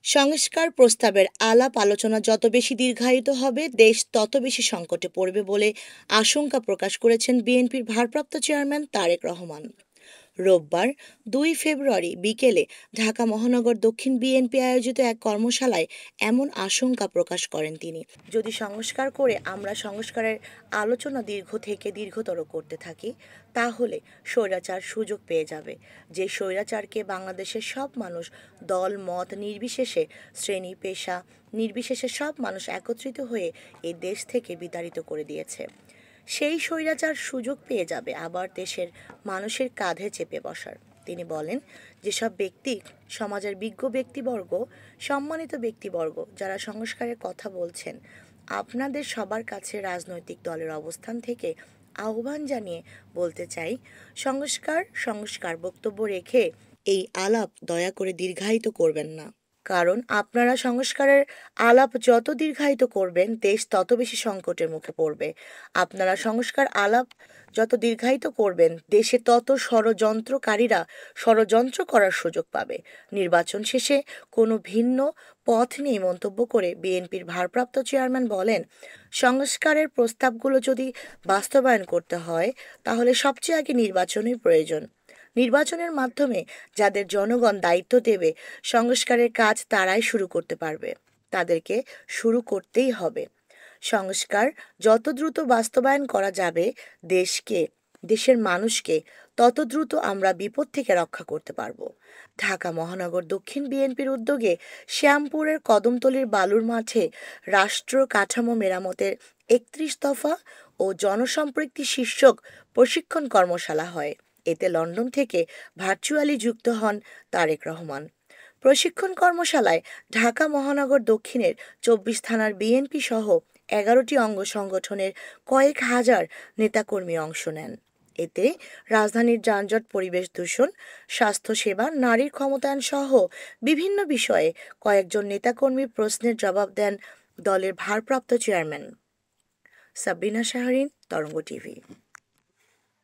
সংস্কার প্রস্তাবের আলাপ আলোচনা যত বেশি দীর্ঘায়িত হবে, দেশ তত বেশি সংকটে পড়বে বলে আশঙ্কা প্রকাশ করেছেন বিএনপির ভারপ্রাপ্ত চেয়ারম্যান তারেক রহমান। রোববার ২ ফেব্রুয়ারি বিকেলে ঢাকা মহানগর দক্ষিণ বিএনপি আয়োজিত এক কর্মশালায় এমন আশঙ্কা প্রকাশ করেন তিনি। যদি সংস্কার করে আমরা সংস্কারের আলোচনা দীর্ঘ থেকে দীর্ঘতর করতে থাকি, তাহলে স্বৈরাচার সুযোগ পেয়ে যাবে। যে স্বৈরাচারকে বাংলাদেশের সব মানুষ, দল মত নির্বিশেষে, শ্রেণী পেশা নির্বিশেষে সব মানুষ একত্রিত হয়ে এই দেশ থেকে বিতাড়িত করে দিয়েছে, সেই স্বৈরাচার সুযোগ পেয়ে যাবে আবার দেশের মানুষের কাঁধে চেপে বসার। তিনি বলেন, যেসব ব্যক্তি, সমাজের বিজ্ঞ ব্যক্তিবর্গ, সম্মানিত ব্যক্তিবর্গ যারা সংস্কারের কথা বলছেন, আপনাদের সবার কাছে রাজনৈতিক দলের অবস্থান থেকে আহ্বান জানিয়ে বলতে চাই, সংস্কার সংস্কার বক্তব্য রেখে এই আলাপ দয়া করে দীর্ঘায়িত করবেন না। কারণ আপনারা সংস্কারের আলাপ যত দীর্ঘায়িত করবেন, দেশ তত বেশি সংকটের মুখে পড়বে। আপনারা সংস্কার আলাপ যত দীর্ঘায়িত করবেন, দেশে তত ষড়যন্ত্রকারীরা ষড়যন্ত্র করার সুযোগ পাবে। নির্বাচন শেষে কোনো ভিন্ন পথ নেই মন্তব্য করে বিএনপির ভারপ্রাপ্ত চেয়ারম্যান বলেন, সংস্কারের প্রস্তাবগুলো যদি বাস্তবায়ন করতে হয়, তাহলে সবচেয়ে আগে নির্বাচনই প্রয়োজন। নির্বাচনের মাধ্যমে যাদের জনগণ দায়িত্ব দেবে, সংস্কারের কাজ তারাই শুরু করতে পারবে। তাদেরকে শুরু করতেই হবে। সংস্কার যত দ্রুত বাস্তবায়ন করা যাবে, দেশকে, দেশের মানুষকে তত দ্রুত আমরা বিপদ থেকে রক্ষা করতে পারব। ঢাকা মহানগর দক্ষিণ বিএনপির উদ্যোগে শ্যামপুরের কদমতলীর বালুর মাঠে রাষ্ট্র কাঠামো মেরামতের ৩১ দফা ও জনসম্পৃক্তি শীর্ষক প্রশিক্ষণ কর্মশালা হয়। এতে লন্ডন থেকে ভার্চুয়ালি যুক্ত হন তারেক রহমান। প্রশিক্ষণ কর্মশালায় ঢাকা মহানগর দক্ষিণের ২৪ থানার বিএনপি সহ ১১টি অঙ্গ সংগঠনের কয়েক হাজার নেতাকর্মী অংশ নেন। এতে রাজধানীর যানজট, পরিবেশ দূষণ, স্বাস্থ্যসেবা, নারীর ক্ষমতায়ন সহ বিভিন্ন বিষয়ে কয়েকজন নেতাকর্মীর প্রশ্নের জবাব দেন দলের ভারপ্রাপ্ত চেয়ারম্যান। সাবরিনা শাহরিন, তরঙ্গ টিভি।